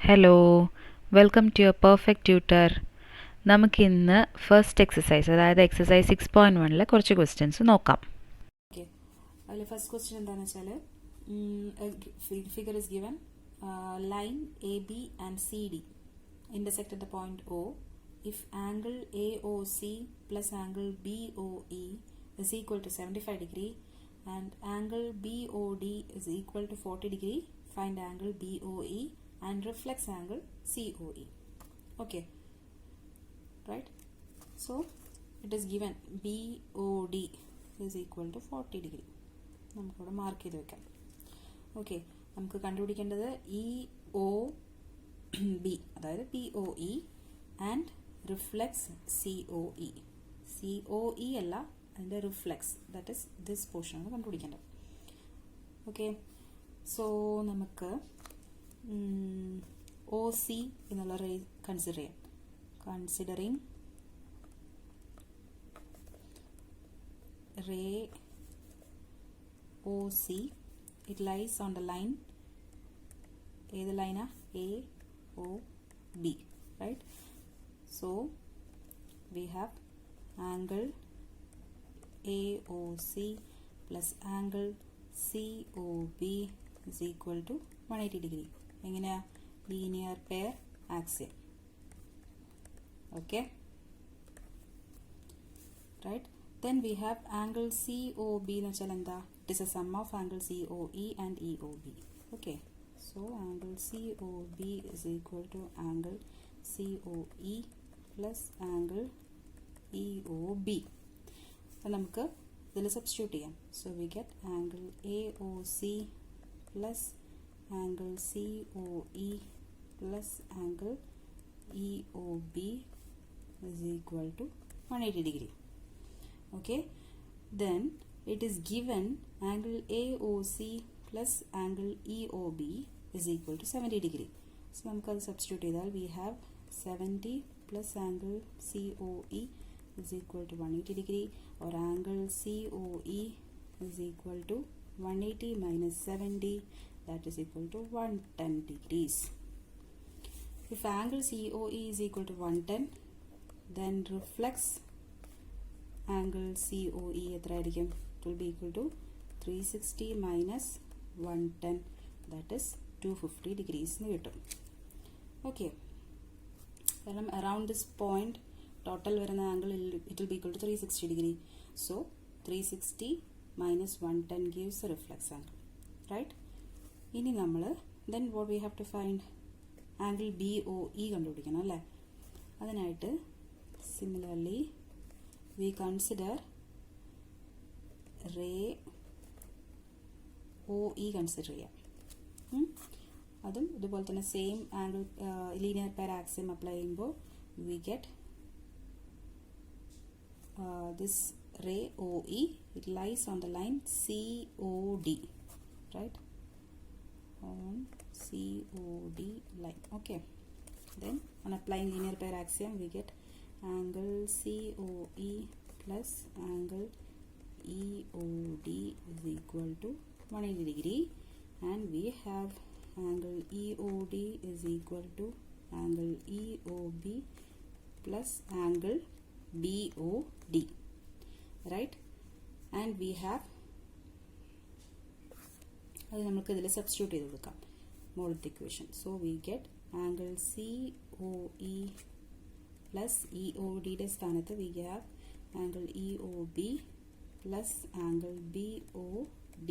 Hello welcome to your perfect tutor. നമുക്കിന്ന് first exercise, അതായത് exercise 6.1 കുറച്ച് ക്വസ്റ്റ്യൻസ് നോക്കാം. ഓക്കെ, അതിൽ ഫസ്റ്റ് ക്വസ്റ്റ്യൻ എന്താണെന്ന് വെച്ചാൽ figure is given line A B and C D intersect at the point O if angle AOC plus angle BOE is equal to 75 degree and angle BOD is equal to 40 degree, find angle BOE and reflex angle COE. Okay, right? So it is given BOD is equal to 40 degree. നമുക്കിവിടെ mark ചെയ്ത് വെക്കാം. Okay, നമുക്ക് കണ്ടുപിടിക്കേണ്ടത് EOB, അതായത് POE and reflex COE. COE അല്ല, അതിൻ്റെ reflex, that is this പോർഷനാണ് കണ്ടുപിടിക്കേണ്ടത്. ഓക്കെ, സോ നമുക്ക് OC എന്നുള്ള റേ കൺസിഡർ ചെയ്യാം. Considering ray OC, it lies on the line, ഏത് ലൈനാ? AOB, right? So we have angle AOC plus angle COB is equal to 180 degree. എങ്ങനെയാ? Linear pair axiom. Okay, right? Then we have angle COB എന്ന് വെച്ചാൽ എന്താ? It is a sum of angle COE and EOB. Okay, so angle COB is equal to angle COE plus angle EOB. അപ്പോൾ നമുക്ക് ഇതിൽ substitute ചെയ്യാം. So we get angle AOC plus angle COE plus angle EOB is equal to 180 degree. Okay, then it is given angle AOC plus angle EOB is equal to 70 degree. So നമുക്കത് substitute ചെയ്താൽ we have 70 plus angle COE is equal to 180 degree, or angle COE is equal to 180 minus 70, that is equal to 110 degrees. If angle COE is equal to 110, then reflex angle COE എത്രയായിരിക്കും? It will be equal to 360 minus 110, that is 250 degrees എന്ന് കിട്ടും. Okay, കാരണം around this point total വരുന്ന angle it will be equal to 360 degree. So 360 minus 110 gives a reflex angle, right? ഇനി നമ്മൾ then what we have to find angle BOE കണ്ടുപിടിക്കണം അല്ലേ? അതിനായിട്ട് similarly we consider ray OE consider ചെയ്യാം. അതും ഇതുപോലെ തന്നെ same angle linear pair axiom apply ചെയ്യുമ്പോൾ we get this ray OE, it lies on the line COD, right? On COD line. Okay, then on applying linear pair axiom we get angle COE plus angle EOD is equal to 180 degree, and we have angle EOD is equal to angle EOB plus angle BOD, right? And we have അത് നമുക്ക് ഇതിൽ substitute ചെയ്ത് കൊടുക്കാം model equation. So we get angle COE plus EODയുടെ സ്ഥാനത്ത് we have angle EOB plus angle BOD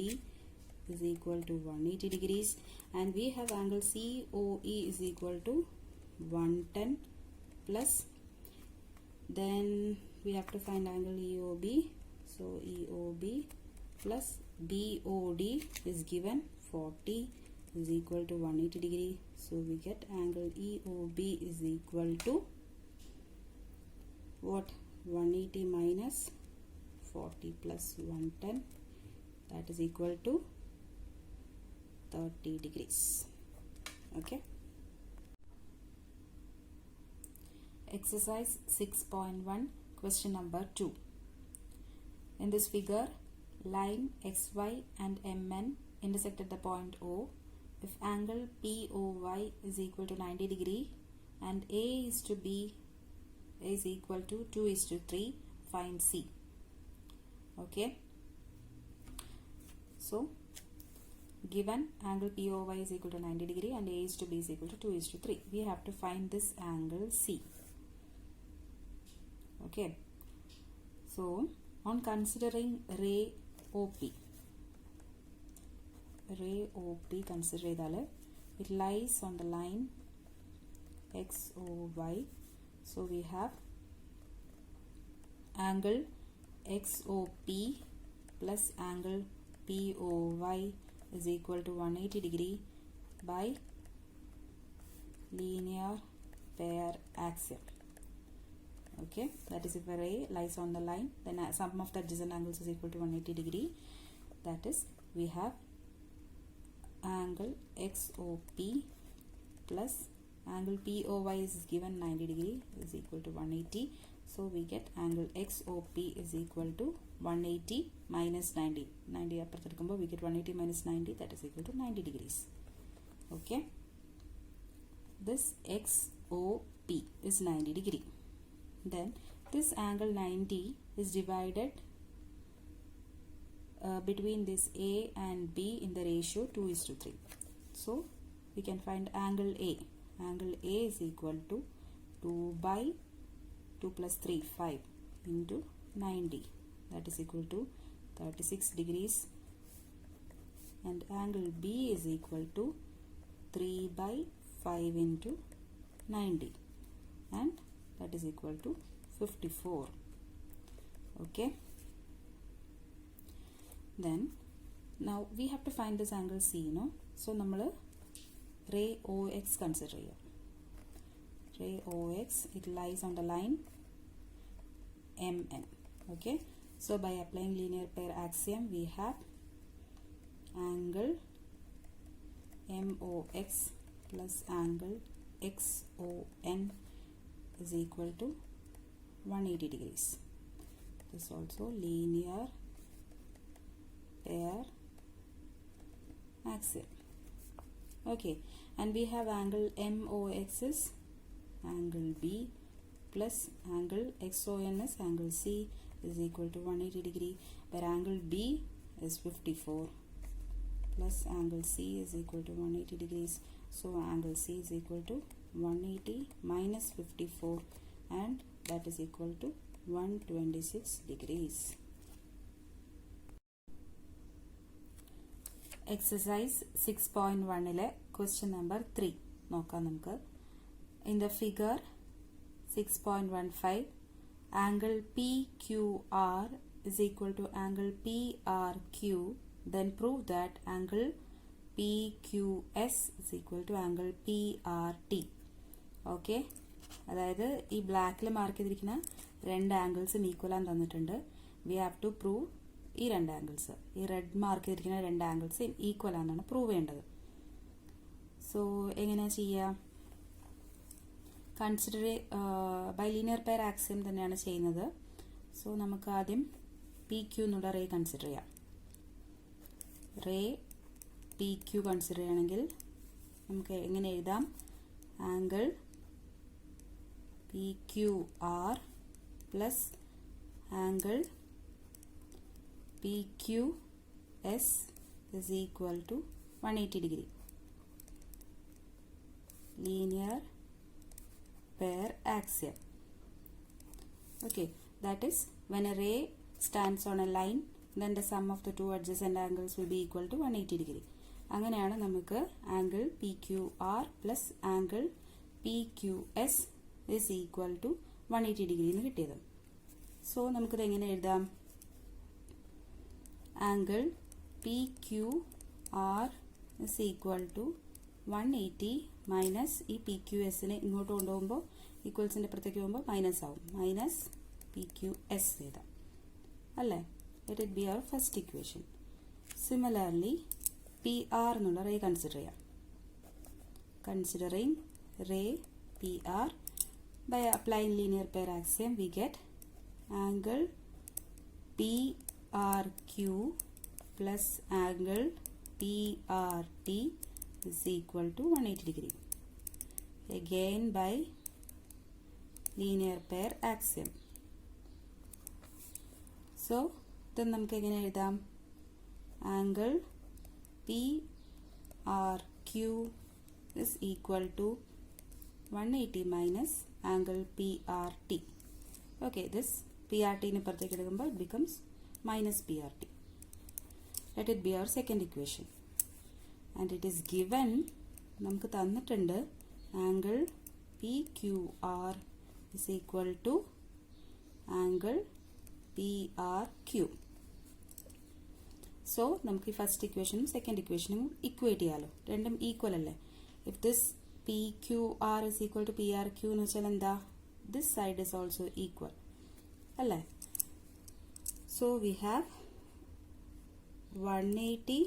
is equal to 180 degrees, and we have angle COE is equal to 110 plus, then we have to find angle EOB. So EOB plus BOD is given 40 is equal to 180 degree. So we get angle EOB is equal to what? 180 minus 40 plus 110, that is equal to 30 degrees. Okay, exercise 6.1 question number 2. In this figure, line XY and MN intersect at the point O if angle POY is equal to 90 degree and A is to B is equal to 2:3, find C. Okay, so given angle POY is equal to 90 degree and A is to B is equal to 2:3, we have to find this angle C. Okay, so on considering ray OP consider that it lies on the line XOY, so we have angle XOP plus angle POY is equal to 180 degree by linear pair axiom. Okay, that is if a ray lies on the line, then sum of the adjacent angles is equal to 180 degree. That is, we have angle XOP plus angle POY is given 90 degree is equal to 180. So we get angle XOP is equal to 180 minus 90. 90 we get 180 minus 90, that is equal to 90 degrees. Okay, this XOP is 90 degree. Then this angle 90 is divided between this A and B in the ratio 2:3. So we can find angle A. Angle A is equal to 2 by 2 plus 3, 5 into 90. That is equal to 36 degrees. And angle B is equal to 3 by 5 into 90. And that is equal to 54. Okay. Then now we have to find this angle C, no? So nammal ray OX consider here. Ray OX, it lies on the line MN. Okay, so by applying linear pair axiom, we have angle MOX plus angle XON is equal to 180 degrees. This also linear pair axiom. Okay, and we have angle MOX is angle B plus angle XON is angle C is equal to 180 degree, where angle B is 54 plus angle C is equal to 180 degrees. So angle C is equal to 180 minus 54, and that is equal to 126 degrees. Exercise 6.1 question number 3. In the figure 6.15, angle PQR is equal to angle PRQ. Then prove that angle PQS is equal to angle PRT. Okay, അതായത് ഈ ബ്ലാക്കിൽ mark ചെയ്തിരിക്കുന്ന രണ്ട് ആംഗിൾസും equal ആണെന്ന് തന്നിട്ടുണ്ട്. We have to prove ഈ രണ്ട് angles, ഈ റെഡ് മാർക്ക് ചെയ്തിരിക്കുന്ന രണ്ട് ആംഗിൾസ് ഈക്വൽ ആണെന്നാണ് പ്രൂവ് ചെയ്യേണ്ടത്. സോ എങ്ങനെയാണ് ചെയ്യുക? Consider by linear pair axiom തന്നെയാണ് ചെയ്യുന്നത്. സോ നമുക്ക് ആദ്യം PQ എന്നുള്ള റേ കൺസിഡർ ചെയ്യാം. റേ PQ കൺസിഡർ ചെയ്യണമെങ്കിൽ നമുക്ക് എങ്ങനെ എഴുതാം? Angle PQR plus angle PQS is equal to 180 degree. Linear pair axiom. Okay, that is when a ray stands on a line, then the sum of the two adjacent angles will be equal to 180 degree. അങ്ങനെയാണ് നമുക്ക് angle PQR plus angle PQS is equal to 180 degree എന്ന് കിട്ടിയത്. So നമുക്കിത് എങ്ങനെ എഴുതാം? Angle PQR is equal to 180 minus ഈ PQSനെ ഇങ്ങോട്ട് കൊണ്ടുപോകുമ്പോൾ ഈക്വൽസിൻ്റെ അപ്പുറത്തേക്ക് പോകുമ്പോൾ മൈനസ് ആവും. മൈനസ് PQS എഴുതാം അല്ലേ? Let it be our first equation. Similarly PR എന്നുള്ള റേ കൺസിഡർ ചെയ്യാം. Considering ray PR by applying linear pair axiom, we get angle PRQ plus angle PRT is equal to 180 degree. Again by linear pair axiom. So then നമുക്ക് എങ്ങനെ എഴുതാം? Angle PRQ is equal to 180 minus angle PRT. Okay, this PRT നെ പുറത്തേക്ക് എടുക്കുമ്പോൾ it becomes minus PRT. Let it be our second equation. And it is given, നമുക്ക് തന്നിട്ടുണ്ട് angle PQR is equal to angle PRQ. So നമുക്ക് first ഇക്വേഷനും second ഇക്വേഷനും equate ചെയ്യാലോ, രണ്ടും ഈക്വൽ അല്ലേ. If this PQR is equal to PRQ എന്ന് വെച്ചാൽ എന്താ? This side is also equal അല്ലേ. So we have 180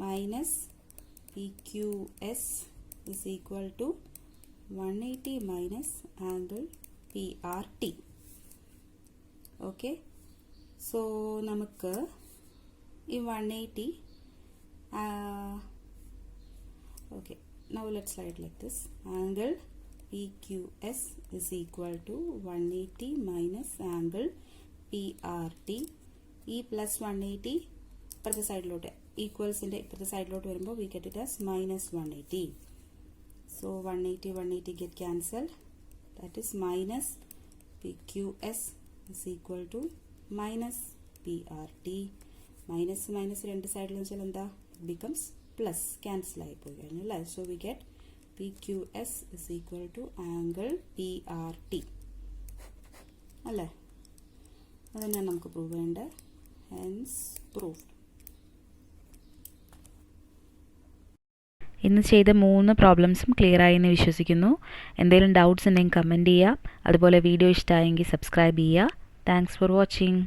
minus PQS is equal to 180 minus angle PRT. Okay, so നമുക്ക് ഈ 180 okay, now let's write like this. Angle PQS is equal to 180 minus angle PRT. ഈ plus 180 ഇപ്പുറത്തെ സൈഡിലോട്ട് ഈക്വൽസിൻ്റെ ഇപ്പുറത്തെ സൈഡിലോട്ട് വരുമ്പോൾ we get it as minus 180. So 180 180 get cancelled. That is minus PQS is equal to minus PRT. Minus minus രണ്ട് സൈഡിലെന്ന് വെച്ചാൽ എന്താ? It becomes plus. Cancel ആയിപ്പോയി കഴിഞ്ഞു അല്ലേ. So we get PQS is equal to angle PRT അല്ലേ. അത് തന്നെയാണ് നമുക്ക് പ്രൂവ് ചെയ്യേണ്ടത്. Hence proved. ഇന്ന് ചെയ്ത 3 പ്രോബ്ലംസും ക്ലിയർ ആയി എന്ന് വിശ്വസിക്കുന്നു. എന്തെങ്കിലും ഡൗട്ട്സ് ഉണ്ടെങ്കിൽ കമൻറ്റ് ചെയ്യുക. അതുപോലെ വീഡിയോ ഇഷ്ടമായെങ്കിൽ സബ്സ്ക്രൈബ് ചെയ്യുക. Thanks for watching.